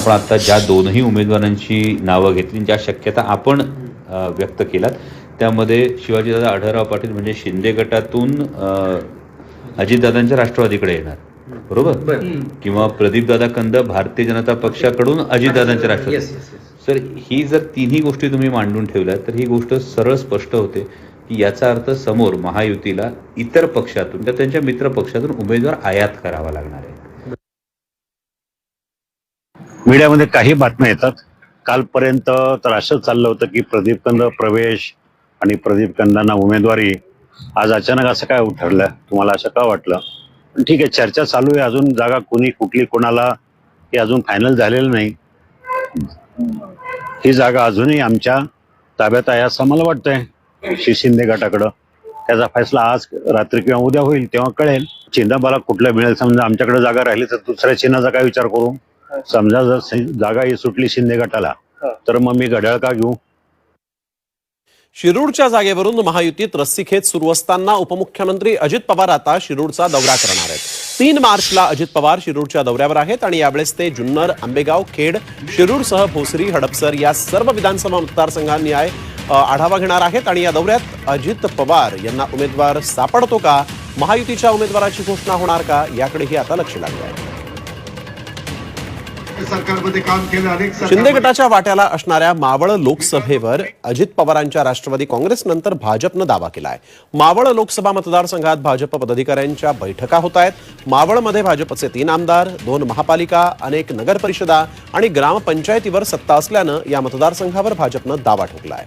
पण आता ज्या दोनही उमेदवारांची नावं घेतली, ज्या शक्यता आपण व्यक्त केल्यात, त्यामध्ये शिवाजीदादा आढळराव पाटील म्हणजे शिंदे गटातून अजितदादांच्या राष्ट्रवादीकडे येणार, बरोबर, किंवा प्रदीपदादा कंद भारतीय जनता पक्षाकडून अजितदादांच्या राष्ट्रवादी. सर, ही जर तिन्ही गोष्टी तुम्ही मांडून ठेवल्या तर ही गोष्ट सरळ स्पष्ट होते की याचा अर्थ समोर महायुतीला इतर पक्षातून तर त्यांच्या मित्र पक्षातून उमेदवार आयात करावा लागणार आहे. मीडियामध्ये काही बातम्या येतात. कालपर्यंत तर असं चाललं होतं की प्रदीप कंद प्रवेश आणि प्रदीप कंदांना उमेदवारी. आज अचानक असं काय ठरलं? तुम्हाला असं का वाटलं? पण ठीक आहे, चर्चा चालू आहे. अजून जागा कुणी कुठली कोणाला हे अजून फायनल झालेलं नाही. ही जागा अजूनही आमच्या ताब्यात आहे असं मला वाटतंय, शिंदे गटाकडं. त्याचा फैसला आज रात्री किंवा उद्या होईल, तेव्हा कळेल. चिन्ह मला कुठलं मिळेल. समजा आमच्याकडे जागा राहिली तर दुसऱ्या चिन्हाचा काय विचार करू. समजा जर जागा ही सुटली शिंदे गटाला तर मग मी घड्याळ का घेऊ. शिरूरच्या जागेवरून महायुतीत रस्सीखेच सुरू असताना उपमुख्यमंत्री अजित पवार आता शिरूरचा दौरा करणार आहेत. 3 मार्चला अजित पवार शिरूरच्या दौऱ्यावर आहेत आणि यावेळेस ते जुन्नर, आंबेगाव, खेड, शिरूरसह भोसरी, हडपसर या सर्व विधानसभा मतदारसंघांनी आढावा घेणार आहेत. आणि या दौऱ्यात अजित पवार यांना उमेदवार सापडतो का, महायुतीच्या उमेदवाराची घोषणा होणार का, याकडेही आता लक्ष लागलं आहे. सरकारमध्ये काम केलं. शिंदे गटाच्या वाट्याला असणाऱ्या मावळ लोकसभेवर अजित पवारांच्या राष्ट्रवादी काँग्रेसनंतर भाजपनं दावा केलाय. मावळ लोकसभा मतदारसंघात भाजप पदाधिकाऱ्यांच्या बैठका होत आहेत. मावळमध्ये भाजपचे 3 आमदार, 2 महापालिका, अनेक नगरपरिषदा आणि ग्रामपंचायतीवर सत्ता असल्यानं या मतदारसंघावर भाजपनं दावा ठोकलाय.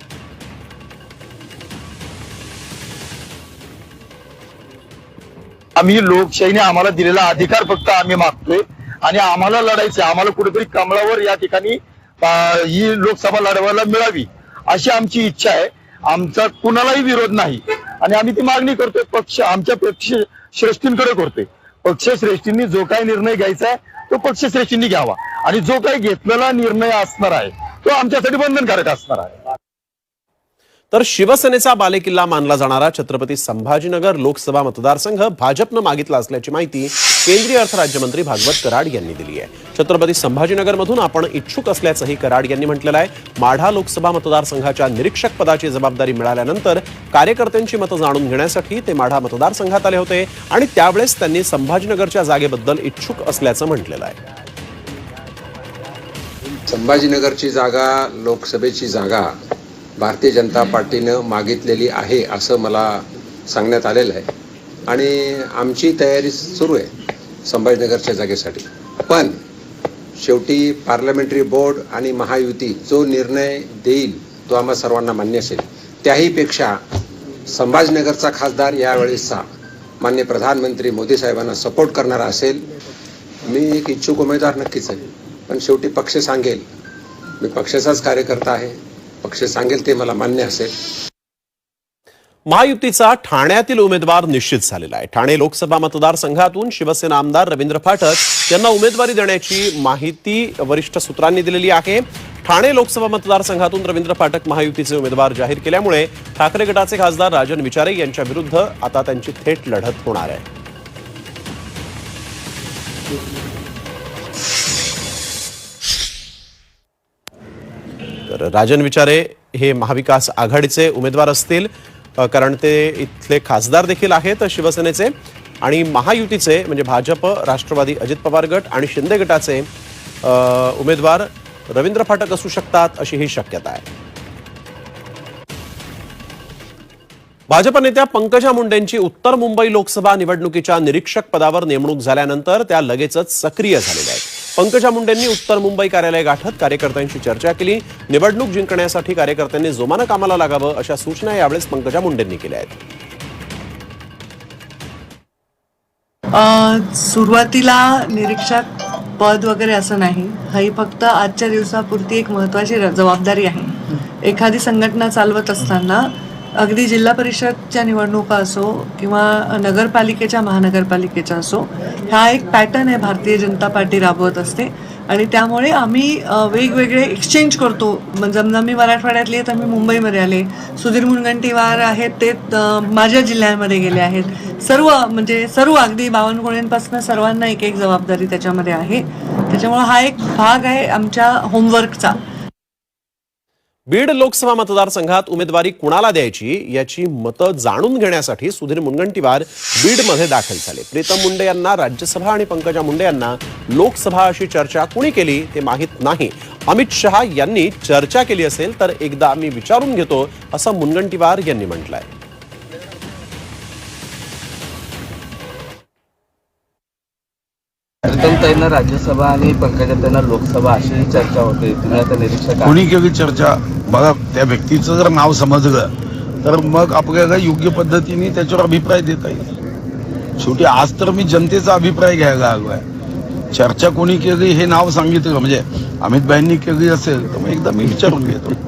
आम्ही लोकशाहीने आम्हाला दिलेला अधिकार फक्त आम्ही मागतोय आणि आम्हाला लढायचे. आम्हाला कुठेतरी कमळावर या ठिकाणी ही लोकसभा लढवायला मिळावी अशी आमची इच्छा आहे. आमचा कुणालाही विरोध नाही आणि आम्ही ती मागणी करतोय. पक्ष आमच्या पक्षश्रेष्ठींकडे करतोय. पक्षश्रेष्ठींनी जो काही निर्णय घ्यायचा आहे तो पक्षश्रेष्ठींनी घ्यावा आणि जो काही घेतलेला निर्णय असणार आहे तो आमच्यासाठी बंधनकारक असणार आहे. तर शिवसेनेचा बालेकिल्ला मानला जाणारा छत्रपती संभाजीनगर लोकसभा मतदारसंघ भाजपनं मागितला असल्याची माहिती केंद्रीय अर्थ राज्यमंत्री भागवत कराड यांनी दिली आहे. छत्रपती संभाजीनगरमधून आपण इच्छुक असल्याचंही कराड यांनी म्हटलेलं आहे. माढा लोकसभा मतदारसंघाच्या निरीक्षक पदाची जबाबदारी मिळाल्यानंतर कार्यकर्त्यांची मतं जाणून घेण्यासाठी ते माढा मतदारसंघात आले होते आणि त्यावेळेस त्यांनी संभाजीनगरच्या जागेबद्दल इच्छुक असल्याचं म्हटलेलं आहे. संभाजीनगरची जागा, लोकसभेची जागा भारतीय जनता पार्टीनं मागितलेली आहे असं मला सांगण्यात आलेलं आहे आणि आमची तयारी सुरू आहे संभाजीनगरच्या जागेसाठी. पण शेवटी पार्लमेंटरी बोर्ड आणि महायुती जो निर्णय देईल तो आम्हा सर्वांना मान्य असेल. त्याहीपेक्षा संभाजीनगरचा खासदार यावेळेसचा माननीय प्रधानमंत्री मोदी साहेबांना सपोर्ट करणारा असेल. मी एक इच्छुक उमेदवार नक्कीच आहे, पण शेवटी पक्ष सांगेल. मी पक्षाचाच कार्यकर्ता आहे. पक्ष सांगेल ते मला मान्य असेल. महायुतीचा ठाण्यातील उमेदवार निश्चित झालेला आहे. ठाणे लोकसभा मतदारसंघातून शिवसेना आमदार रवींद्र फाटक यांना उमेदवारी देण्याची माहिती वरिष्ठ सूत्रांनी दिलेली आहे. ठाणे लोकसभा मतदारसंघातून रवींद्र फाटक महायुतीचे उमेदवार जाहीर केल्यामुळे ठाकरे गटाचे खासदार राजन विचारे यांच्या विरुद्ध आता त्यांची थेट लढत होणार आहे. तर राजन विचारे हे महाविकास आघाडीचे उमेदवार असतील, कारण ते इथले खासदार देखील आहेत शिवसेनेचे. आणि महायुतीचे म्हणजे भाजप, राष्ट्रवादी, अजित पवार गट आणि शिंदे गटाचे उमेदवार रवींद्र फाटक असू शकतात अशी ही शक्यता आहे. भाजप नेत्या पंकजा मुंडेंची उत्तर मुंबई लोकसभा निवडणुकीच्या निरीक्षक पदावर नेमणूक झाल्यानंतर त्या लगेचच सक्रिय झालेल्या आहेत. पंकजा मुंडेंनी उत्तर मुंबई कार्यालय गाठत कार्यकर्त्यांशी चर्चा केली. निवडणूक जिंकण्यासाठी कार्यकर्त्यांनी जोमानं कामाला लागावं अशा सूचना यावेळेस पंकजा मुंडेंनी केल्या आहेत. सुरुवातीला निरीक्षक पद वगैरे असं नाही, ही फक्त आजच्या दिवसापुरती एक महत्त्वाची जबाबदारी आहे. एखादी संघटना चालवत असताना अगदी जिल्हा परिषदच्या निवडणुका असो किंवा नगरपालिकेच्या, महानगरपालिकेच्या असो, हा एक पॅटर्न आहे भारतीय जनता पार्टी राबवत असते. आणि त्यामुळे आम्ही वेगवेगळे एक्सचेंज करतो. समजा मी मराठवाड्यातली आहे तर मी मुंबईमध्ये आले, सुधीर मुनगंटीवार आहेत ते माझ्या जिल्ह्यामध्ये गेले आहेत. सर्व अगदी बावनकुळेंपासून सर्वांना एक एक जबाबदारी त्याच्यामध्ये आहे. त्याच्यामुळे हा एक भाग आहे आमच्या होमवर्कचा. बीड लोकसभा मतदारसंघात उमेदवारी कुणाला द्यायची याची मतं जाणून घेण्यासाठी सुधीर मुनगंटीवार बीडमध्ये दाखल झाले. प्रीतम मुंडे यांना राज्यसभा आणि पंकजा मुंडे यांना लोकसभा अशी चर्चा कुणी केली ते माहीत नाही. अमित शहा यांनी चर्चा केली असेल तर एकदा मी विचारून घेतो असं मुनगंटीवार यांनी म्हटलंय. प्रीतमताईंना राज्यसभा आणि पंकजाताईंना लोकसभा अशी चर्चा होते. तुम्ही आता निरीक्षक आहात. कोणी केली चर्चा बघा, त्या व्यक्तीचं जर नाव समजलं तर मग आपल्याला योग्य पद्धतीने त्याच्यावर अभिप्राय देता येईल. शेवटी आज तर मी जनतेचा अभिप्राय घ्यायला आलोय. चर्चा कोणी केली हे नाव सांगितलं म्हणजे अमितभाईंनी केली असेल तर मग एकदा मी विचारून घेतो.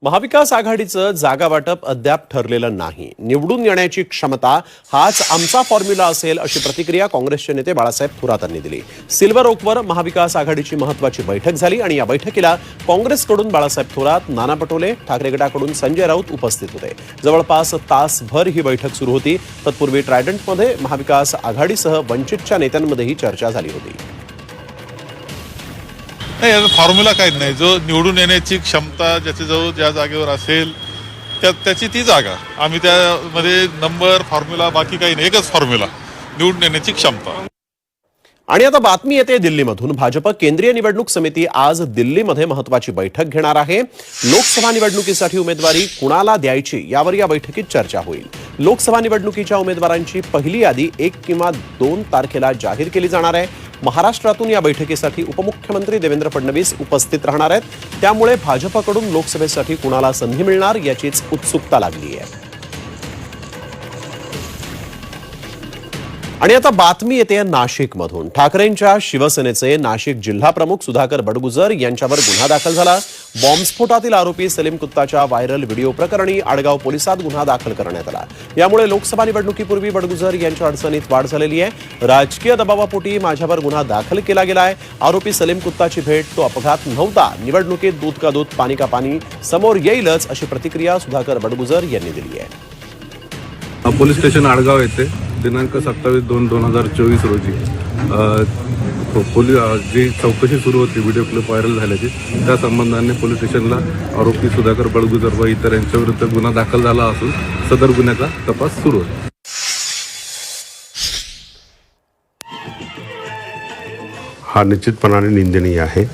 महाविकास आघाडीचं जागा वाटप अद्याप ठरलेलं नाही. निवडून येण्याची क्षमता हाच आमचा फॉर्म्युला असेल अशी प्रतिक्रिया काँग्रेसचे नेते बाळासाहेब थोरातांनी दिली. सिल्वर ओकवर महाविकास आघाडीची महत्वाची बैठक झाली आणि या बैठकीला काँग्रेसकडून बाळासाहेब थोरात, नाना पटोले, ठाकरे गटाकडून संजय राऊत उपस्थित होते. जवळपास तासभर ही बैठक सुरू होती. तत्पूर्वी ट्रायडंटमध्ये महाविकास आघाडीसह वंचितच्या नेत्यांमध्येही चर्चा झाली होती. नाही, याचा फॉर्म्युला काहीच नाही. जो निवडून येण्याची क्षमता ज्याच्याजवळ ज्या जागेवर असेल त्याची ती जागा. आम्ही त्यामध्ये नंबर फॉर्म्युला बाकी काही नाही. एकच फॉर्म्युला, निवडून येण्याची क्षमता. आणि आता बातमी येते दिल्लीमधून. भाजप केंद्रीय निवडणूक समिती आज दिल्लीमध्ये महत्वाची बैठक घेणार आहे. लोकसभा निवडणुकीसाठी उमेदवारी कुणाला द्यायची यावर या बैठकीत चर्चा होईल. लोकसभा निवडणुकीच्या उमेदवारांची पहिली यादी 1 किंवा 2 तारखेला जाहीर केली जाणार आहे. महाराष्ट्रातून या बैठकीसाठी उपमुख्यमंत्री देवेंद्र फडणवीस उपस्थित राहणार आहेत. त्यामुळे भाजपकडून लोकसभेसाठी कुणाला संधी मिळणार याचीच उत्सुकता लागली आहे. आणि आता बातमी येते नाशिकमधून. ठाकरेंच्या शिवसेनेचे नाशिक जिल्हा प्रमुख सुधाकर बडगुजर यांच्यावर गुन्हा दाखल झाला. बॉम्बस्फोटातील आरोपी सलीम कुत्ताच्या व्हायरल व्हिडिओ प्रकरणी आडगाव पोलिसात गुन्हा दाखल करण्यात आला. यामुळे लोकसभा निवडणुकीपूर्वी बडगुजर यांच्या अडचणीत वाढ झालेली आहे. राजकीय दबावापोटी माझ्यावर गुन्हा दाखल केला गेलाय. आरोपी सलीम कुत्ताची भेट तो अपघात नव्हता. निवडणुकीत दूध का दूध पाणी का पाणी समोर येईलच अशी प्रतिक्रिया सुधाकर बडगुजर यांनी दिली आहे. पोलीस स्टेशन आडगाव येथे दिनांक 27/2/2024 रोजी जी चौकशी सुरू होती व्हिडिओ क्लिप व्हायरल झाल्याची, त्या संबंधाने पोलीस स्टेशनला आरोपी सुधाकर बडगुजर व इतर यांच्याविरुद्ध गुन्हा दाखल झाला असून सदर गुन्ह्याचा तपास सुरू आहे. हा निश्चितपणाने निंदनीय आहे.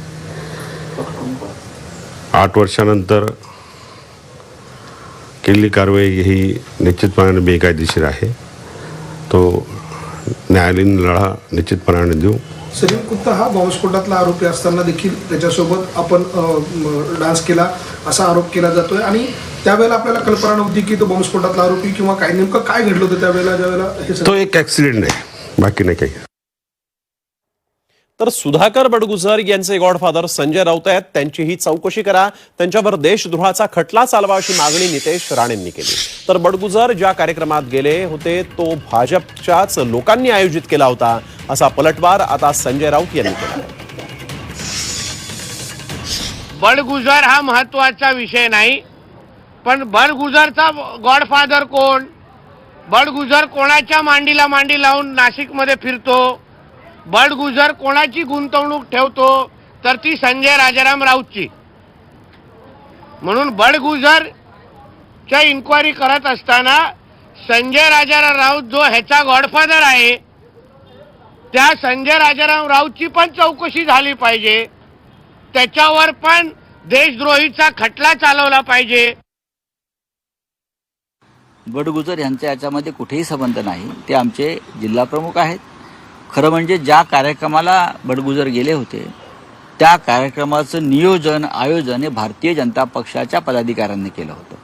8 वर्षानंतर केलेली कारवाई ही निश्चितपणाने बेकायदेशीर आहे. तो न्यायालयीन लढा निश्चितपणाने देऊ. सलीम कुत्ता हा बॉम्बस्फोटातला आरोपी असताना देखील त्याच्यासोबत आपण डान्स केला असा आरोप केला जातोय आणि त्यावेळेला आपल्याला कल्पना नव्हती की तो बॉम्बस्फोटातला आरोपी किंवा काय नेमकं काय घडलं होतं त्यावेळेला ज्यावेळेला तो एक ऍक्सिडेंट आहे, बाकी नाही काही. तर सुधाकर बडगुजर यांचे गॉडफादर संजय राऊत आहेत. त्यांचीही चौकशी करा. त्यांच्यावर देशद्रोहाचा खटला चालवा अशी मागणी नितेश राणेंनी केली. तर बडगुजर ज्या कार्यक्रमात गेले होते तो भाजपच्याच लोकांनी आयोजित केला होता असा पलटवार आता संजय राऊत यांनी केला. बडगुजर हा महत्वाचा विषय नाही, पण बडगुजरचा गॉडफादर कोण, बडगुजर कोणाच्या मांडीला मांडी लावून नाशिकमध्ये फिरतो, बडगुजर कोणाची गुंतवणूक ठेवतो, तर ती संजय राजाराम राऊतची. म्हणून बडगुजरच्या इन्क्वायरी करत असताना संजय राजाराम राऊत जो ह्याचा गॉडफादर आहे त्या संजय राजाराम राऊतची पण चौकशी झाली पाहिजे. त्याच्यावर पण देशद्रोहीचा खटला चालवला पाहिजे. बडगुजर यांच्या याच्यामध्ये कुठेही संबंध नाही. ते आमचे जिल्हा प्रमुख आहेत. खरं म्हणजे ज्या कार्यक्रमाला बडगुजर गेले होते त्या कार्यक्रमाचं नियोजन आयोजन हे भारतीय जनता पक्षाच्या पदाधिकाऱ्यांनी केलं होतं.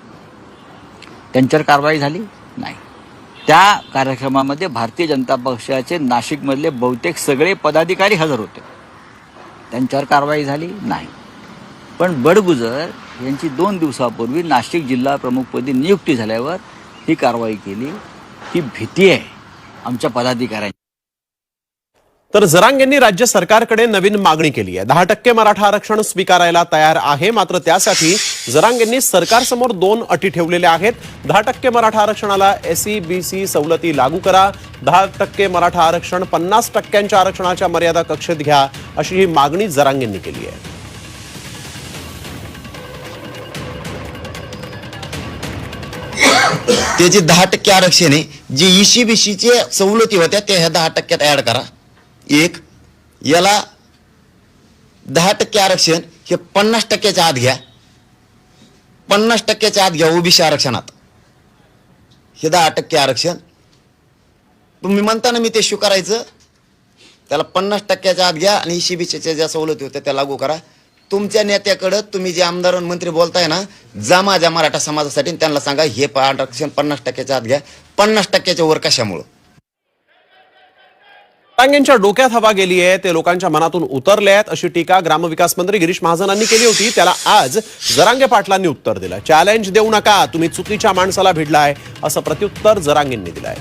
त्यांच्यावर कारवाई झाली नाही. त्या कार्यक्रमामध्ये भारतीय जनता पक्षाचे नाशिकमधले बहुतेक सगळे पदाधिकारी हजर होते. त्यांच्यावर कारवाई झाली नाही. पण बडगुजर यांची 2 दिवसापूर्वी नाशिक जिल्हा प्रमुखपदी नियुक्ती झाल्यावर ही कारवाई केली. ही भीती आहे आमच्या पदाधिकाऱ्यांची. तर जरांगेंनी राज्य सरकारकडे नवीन मागणी केली आहे. 10% मराठा आरक्षण स्वीकारायला तयार आहे, मात्र त्यासाठी जरांगेंनी सरकारसमोर 2 अटी ठेवलेल्या आहेत. 10% मराठा आरक्षणाला SC-BC सवलती लागू करा, 10% मराठा आरक्षण 50% आरक्षणाच्या मर्यादा कक्षेत घ्या, अशी ही मागणी जरांगेंनी केली आहे. ते जे 10% आरक्षण आहे, जे EC-BC सवलती होत्या त्या ह्या 10% ऍड करा. एक याला 10% आरक्षण हे 50% आत घ्या, 50% आत घ्या OBC आरक्षणात. हे 10% आरक्षण तुम्ही म्हणताना मी ते स्वीकारायचं, त्याला 50% आत घ्या आणि EC-BCच्या ज्या सवलती होत्या त्या लागू करा. तुमच्या नेत्याकडं तुम्ही जे आमदार मंत्री बोलताय ना, जा माझ्या मराठा समाजासाठी त्यांना सांगा हे आरक्षण 50% आत घ्या. 50% वर कशामुळं? जरांगेंच्या डोक्यात हवा गेली आहे, ते लोकांच्या मनातून उतरले आहेत, अशी टीका ग्रामविकास मंत्री गिरीश महाजनांनी केली होती. त्याला आज जरांगे पाटलांनी उत्तर दिलं. चॅलेंज देऊ नका, तुम्ही चुकीच्या माणसाला भिडलाय, असं प्रत्युत्तर जरांगेंनी दिलंय.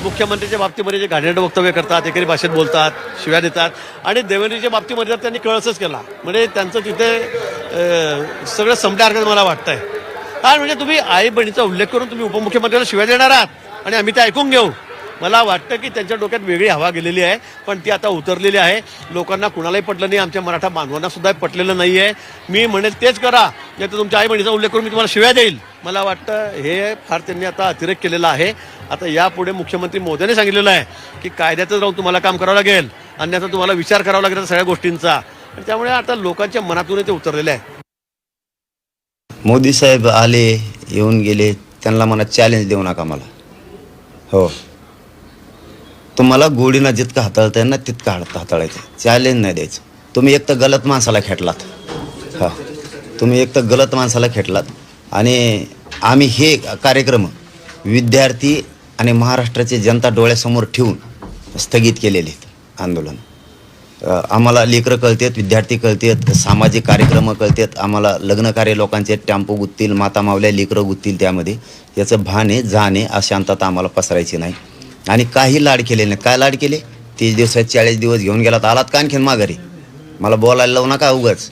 मुख्यमंत्र्यांच्या बाबतीमध्ये जे घाणेरडं वक्तव्य करतात, एकेरी भाषेत बोलतात, शिव्या देतात आणि देवेंद्रच्या बाबतीमध्ये तर त्यांनी कळसच केला. म्हणजे त्यांचं तिथे सगळं संपल्यासारखं मला वाटतंय. काय म्हणजे तुम्ही आई बहिणीचा उल्लेख करून तुम्ही उपमुख्यमंत्र्यांना शिव्या देणार आहात आणि आम्ही ते ऐकून घेऊ. मला वाटतं की त्यांच्या डोक्यात वेगळी हवा गेलेली आहे, पण ती आता उतरलेली आहे. लोकांना कुणालाही पटलं नाही, आमच्या मराठा बांधवांना सुद्धा पटलेलं नाही आहे. मी म्हणेल तेच करा, नाही तर तुमच्या आई बहिणीचा उल्लेख करून मी तुम्हाला शिव्या देईल. मला वाटतं हे फार त्यांनी आता अतिरेक केलेला आहे. आता यापुढे मुख्यमंत्री मोदींनी सांगितलेलं आहे की कायद्यातच राहून तुम्हाला काम करावं लागेल, अन्यथा तुम्हाला विचार करावा लागेल सगळ्या गोष्टींचा. आणि त्यामुळे आता लोकांच्या मनातून ते उतरलेले आहे. मोदी साहेब आले, येऊन गेले, त्यांना म्हणा चॅलेंज देऊ नका मला. हो, तुम्हाला गोडीनं जितकं हाताळता येईल ना तितकं हाताळायचं, चॅलेंज नाही द्यायचं. तुम्ही एक तर गलत माणसाला खेटलात. हा, तुम्ही एक तर गलत माणसाला खेटलात. आणि आम्ही हे कार्यक्रम विद्यार्थी आणि महाराष्ट्राची जनता डोळ्यासमोर ठेवून स्थगित केलेले आहेत आंदोलन. आम्हाला लेकरं कळतात, विद्यार्थी कळतात, सामाजिक कार्यक्रम कळतात, आम्हाला लग्नकार्य लोकांचे टेम्पो गुत्तील, माता मावल्या लेकरं गुत्तील, त्यामध्ये याचं भान आहे, जाण आहे, अशांतता आम्हाला पसरायची नाही. आणि काही लाड केले नाहीत. काय लाड केले? 30 दिवसात 40 दिवस घेऊन गेलात, आलात का आणखीन माघारी? मला बोलायला लावू नका उगाच.